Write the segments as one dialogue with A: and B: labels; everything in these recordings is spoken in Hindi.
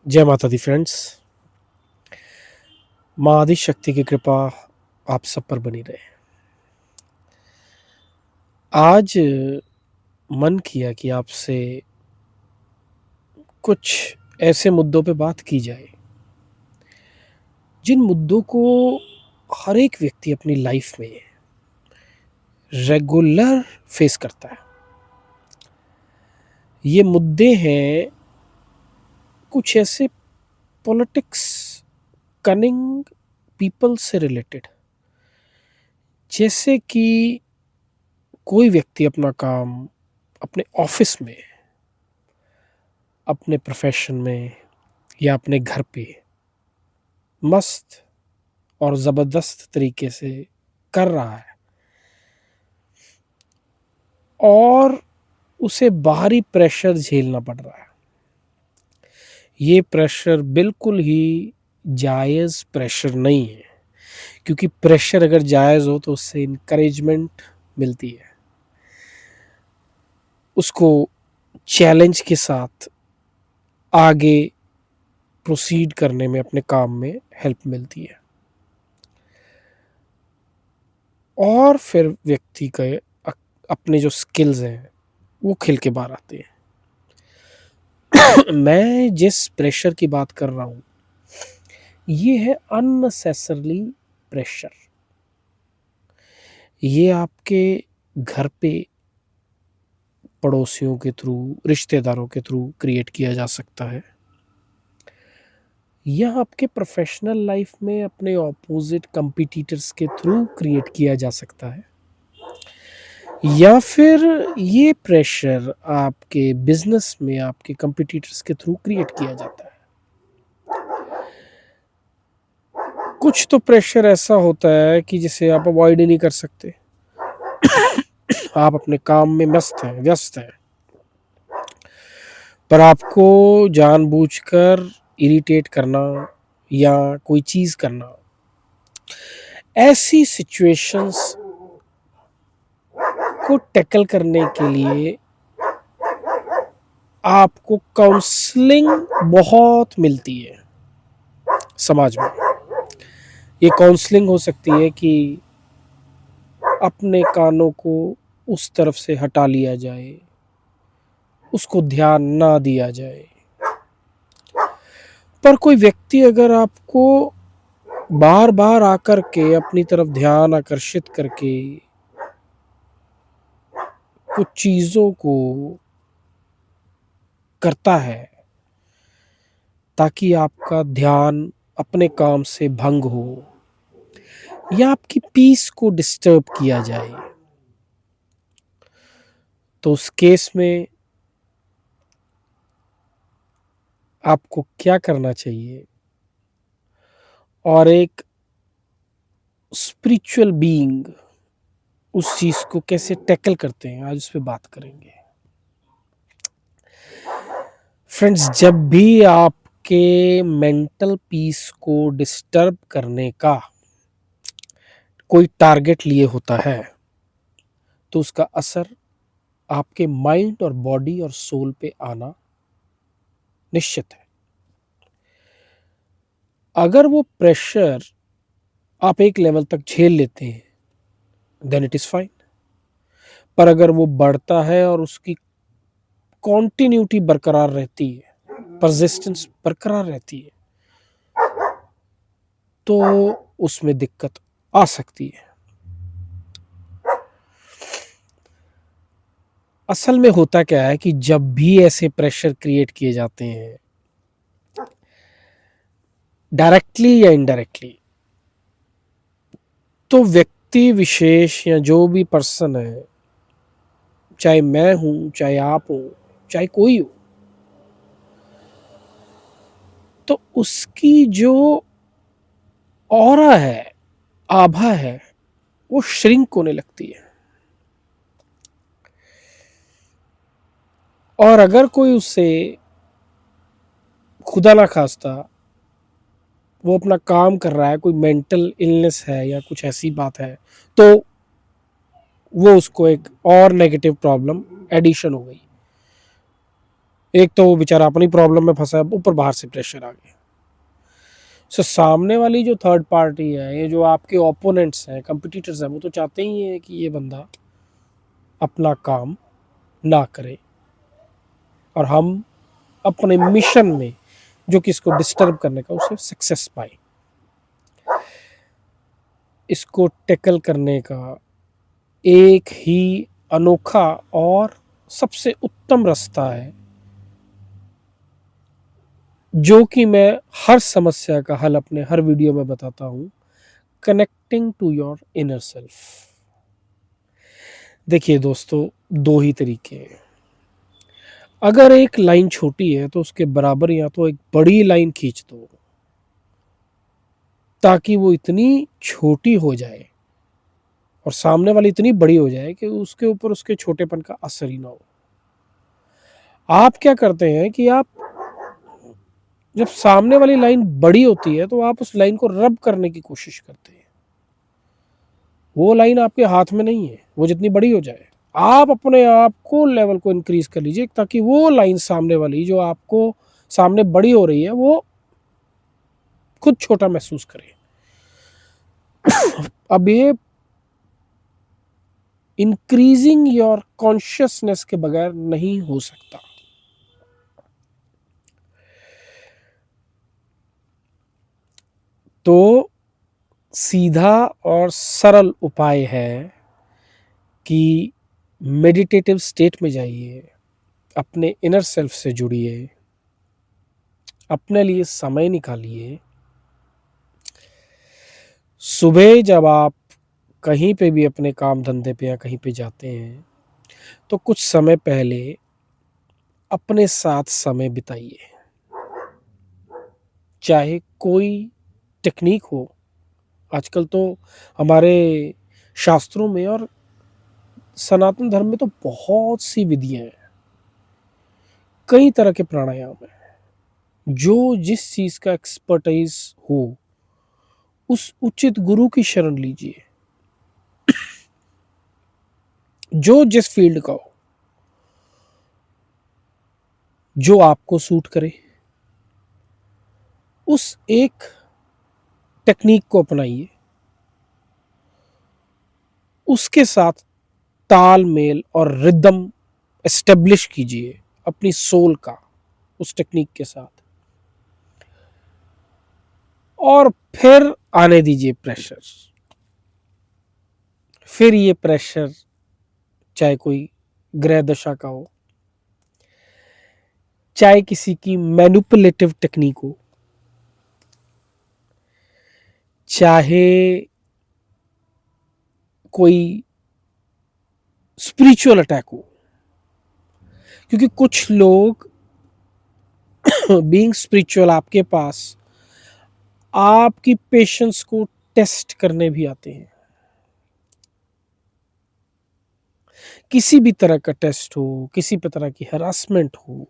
A: जय माता दी फ्रेंड्स। माँ आदि शक्ति की कृपा आप सब पर बनी रहे। आज मन किया कि आपसे कुछ ऐसे मुद्दों पे बात की जाए जिन मुद्दों को हर एक व्यक्ति अपनी लाइफ में रेगुलर फेस करता है। ये मुद्दे हैं कुछ ऐसे पॉलिटिक्स, कनिंग पीपल से रिलेटेड। जैसे कि कोई व्यक्ति अपना काम अपने ऑफिस में, अपने प्रोफेशन में या अपने घर पे मस्त और ज़बरदस्त तरीके से कर रहा है और उसे बाहरी प्रेशर झेलना पड़ रहा है। ये प्रेशर बिल्कुल ही जायज़ प्रेशर नहीं है, क्योंकि प्रेशर अगर जायज़ हो तो उससे इनकरेजमेंट मिलती है, उसको चैलेंज के साथ आगे प्रोसीड करने में, अपने काम में हेल्प मिलती है और फिर व्यक्ति के अपने जो स्किल्स हैं वो खिल के बाहर आते हैं। मैं जिस प्रेशर की बात कर रहा हूँ ये है अननेसेसरली प्रेशर। ये आपके घर पे पड़ोसियों के थ्रू, रिश्तेदारों के थ्रू क्रिएट किया जा सकता है, या आपके प्रोफेशनल लाइफ में अपने ऑपोजिट कंपटीटर्स के थ्रू क्रिएट किया जा सकता है, या फिर ये प्रेशर आपके बिजनेस में आपके कंपटीटर्स के थ्रू क्रिएट किया जाता है। कुछ तो प्रेशर ऐसा होता है कि जिसे आप अवॉइड ही नहीं कर सकते। आप अपने काम में मस्त हैं, व्यस्त हैं, पर आपको जानबूझकर इरिटेट करना या कोई चीज़ करना, ऐसी सिचुएशंस को टैकल करने के लिए आपको काउंसलिंग बहुत मिलती है समाज में। ये काउंसलिंग हो सकती है कि अपने कानों को उस तरफ से हटा लिया जाए, उसको ध्यान ना दिया जाए। पर कोई व्यक्ति अगर आपको बार बार आकर के अपनी तरफ ध्यान आकर्षित करके कुछ चीज़ों को करता है ताकि आपका ध्यान अपने काम से भंग हो या आपकी पीस को डिस्टर्ब किया जाए, तो उस केस में आपको क्या करना चाहिए और एक स्पिरिचुअल बीइंग उस चीज़ को कैसे टैकल करते हैं, आज उस पर बात करेंगे। फ्रेंड्स, जब भी आपके मेंटल पीस को डिस्टर्ब करने का कोई टारगेट लिए होता है तो उसका असर आपके माइंड और बॉडी और सोल पे आना निश्चित है। अगर वो प्रेशर आप एक लेवल तक झेल लेते हैं देन इट इज़ फाइन, पर अगर वो बढ़ता है और उसकी कॉन्टिन्यूटी बरकरार रहती है, परसिस्टेंस बरकरार रहती है, तो उसमें दिक्कत आ सकती है। असल में होता क्या है कि जब भी ऐसे प्रेशर क्रिएट किए जाते हैं, डायरेक्टली या इनडायरेक्टली, तो व्यक्ति विशेष या जो भी पर्सन है, चाहे मैं हूं, चाहे आप हो, चाहे कोई हो, तो उसकी जो ऑरा है, आभा है, वो श्रिंक होने लगती है। और अगर कोई उससे खुदा ना खास्ता वो अपना काम कर रहा है, कोई मेंटल इलनेस है या कुछ ऐसी बात है, तो वो उसको एक और नेगेटिव प्रॉब्लम एडिशन हो गई। एक तो वो बेचारा अपनी प्रॉब्लम में फंसा है, ऊपर बाहर से प्रेशर आ गया। सो सामने वाली जो थर्ड पार्टी है, ये जो आपके ओपोनेंट्स हैं, कंपिटिटर्स हैं, वो तो चाहते ही हैं कि ये बंदा अपना काम ना करे और हम अपने मिशन में जो कि इसको डिस्टर्ब करने का, उसे सक्सेस पाए। इसको टैकल करने का एक ही अनोखा और सबसे उत्तम रास्ता है, जो कि मैं हर समस्या का हल अपने हर वीडियो में बताता हूं, connecting to your inner self. देखिए दोस्तों, दो ही तरीके हैं। अगर एक लाइन छोटी है तो उसके बराबर या तो एक बड़ी लाइन खींच दो, ताकि वो इतनी छोटी हो जाए और सामने वाली इतनी बड़ी हो जाए कि उसके ऊपर उसके छोटेपन का असर ही ना हो। आप क्या करते हैं कि आप जब सामने वाली लाइन बड़ी होती है तो आप उस लाइन को रब करने की कोशिश करते हैं। वो लाइन आपके हाथ में नहीं है, वो जितनी बड़ी हो जाए आप अपने आप को लेवल को इंक्रीज कर लीजिए, ताकि वो लाइन सामने वाली जो आपको सामने बड़ी हो रही है वो खुद छोटा महसूस करे। अब ये इंक्रीजिंग योर कॉन्शियसनेस के बगैर नहीं हो सकता। तो सीधा और सरल उपाय है कि मेडिटेटिव स्टेट में जाइए, अपने इनर सेल्फ से जुड़िए, अपने लिए समय निकालिए। सुबह जब आप कहीं पे भी अपने काम धंधे पे या कहीं पे जाते हैं तो कुछ समय पहले अपने साथ समय बिताइए। चाहे कोई टेक्निक हो, आजकल तो हमारे शास्त्रों में और सनातन धर्म में तो बहुत सी विधियां हैं, कई तरह के प्राणायाम हैं। जो जिस चीज का एक्सपर्टाइज हो उस उचित गुरु की शरण लीजिए, जो जिस फील्ड का हो, जो आपको सूट करे, उस एक टेक्निक को अपनाइए, उसके साथ तालमेल और रिदम एस्टेब्लिश कीजिए अपनी सोल का उस टेक्निक के साथ, और फिर आने दीजिए प्रेशर। फिर ये प्रेशर चाहे कोई ग्रह दशा का हो, चाहे किसी की मैनिपुलेटिव टेक्निक हो, चाहे कोई स्पिरिचुअल अटैक हो, क्योंकि कुछ लोग बीइंग स्पिरिचुअल आपके पास आपकी पेशेंस को टेस्ट करने भी आते हैं। किसी भी तरह का टेस्ट हो, किसी भी तरह की हरासमेंट हो,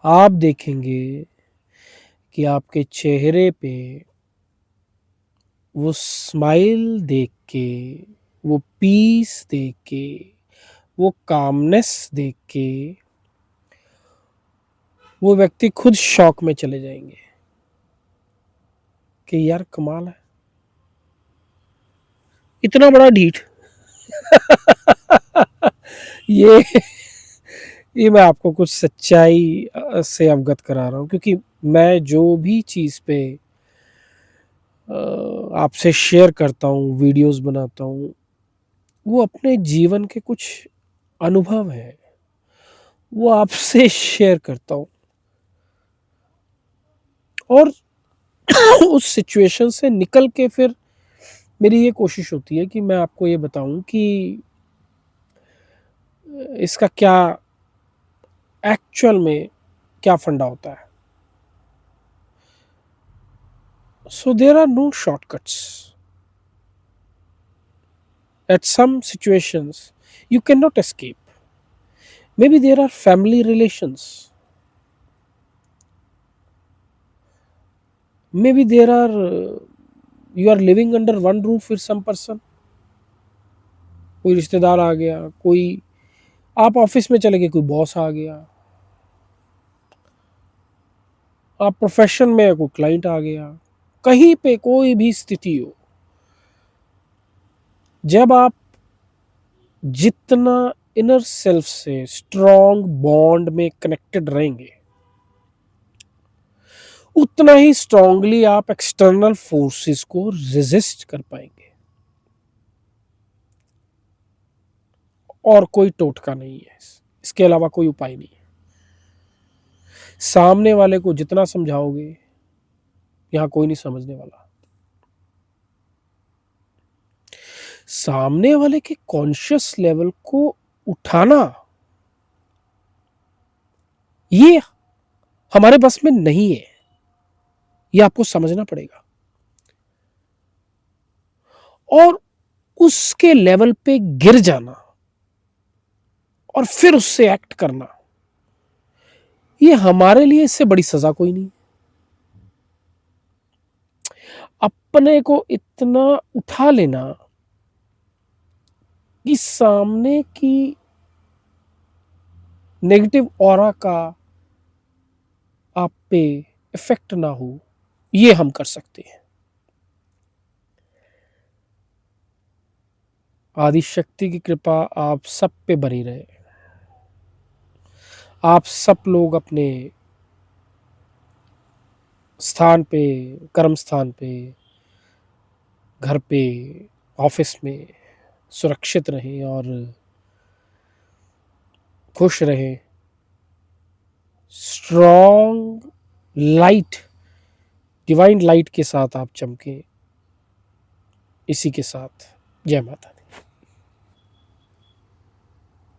A: आप देखेंगे कि आपके चेहरे पे वो स्माइल देख के, वो पीस देख के, वो कामनेस देख के वो व्यक्ति खुद शॉक में चले जाएंगे कि यार कमाल है, इतना बड़ा ढीठ। ये ये मैं आपको कुछ सच्चाई से अवगत करा रहा हूँ, क्योंकि मैं जो भी चीज़ पे आपसे शेयर करता हूँ, वीडियोस बनाता हूँ, वो अपने जीवन के कुछ अनुभव हैं, वो आपसे शेयर करता हूँ। और उस सिचुएशन से निकल के फिर मेरी ये कोशिश होती है कि मैं आपको ये बताऊं कि इसका क्या एक्चुअल में क्या फंडा होता है। So there are no shortcuts at some situations, you cannot escape. Maybe there are family relations, maybe there are you are living under one roof with some person, कोई रिश्तेदार आ गया, कोई आप ऑफिस में चले गए, कोई बॉस आ गया, आप प्रोफेशन में कोई क्लाइंट आ गया, कहीं पे कोई भी स्थिति हो, जब आप जितना इनर सेल्फ से स्ट्रॉन्ग बॉन्ड में कनेक्टेड रहेंगे, उतना ही स्ट्रांगली आप एक्सटर्नल फोर्सेस को रेजिस्ट कर पाएंगे। और कोई टोटका नहीं है, इसके अलावा कोई उपाय नहीं है। सामने वाले को जितना समझाओगे, यहां कोई नहीं समझने वाला। सामने वाले के कॉन्शियस लेवल को उठाना, ये हमारे बस में नहीं है, ये आपको समझना पड़ेगा। और उसके लेवल पे गिर जाना और फिर उससे एक्ट करना, ये हमारे लिए इससे बड़ी सजा कोई नहीं। अपने को इतना उठा लेना कि सामने की नेगेटिव ऑरा का आप पे इफेक्ट ना हो, ये हम कर सकते हैं। आदि शक्ति की कृपा आप सब पे बनी रहे। आप सब लोग अपने स्थान पे, कर्म स्थान पे, घर पे, ऑफिस में सुरक्षित रहें और खुश रहें। स्ट्रॉन्ग लाइट, डिवाइन लाइट के साथ आप चमके। इसी के साथ जय माता।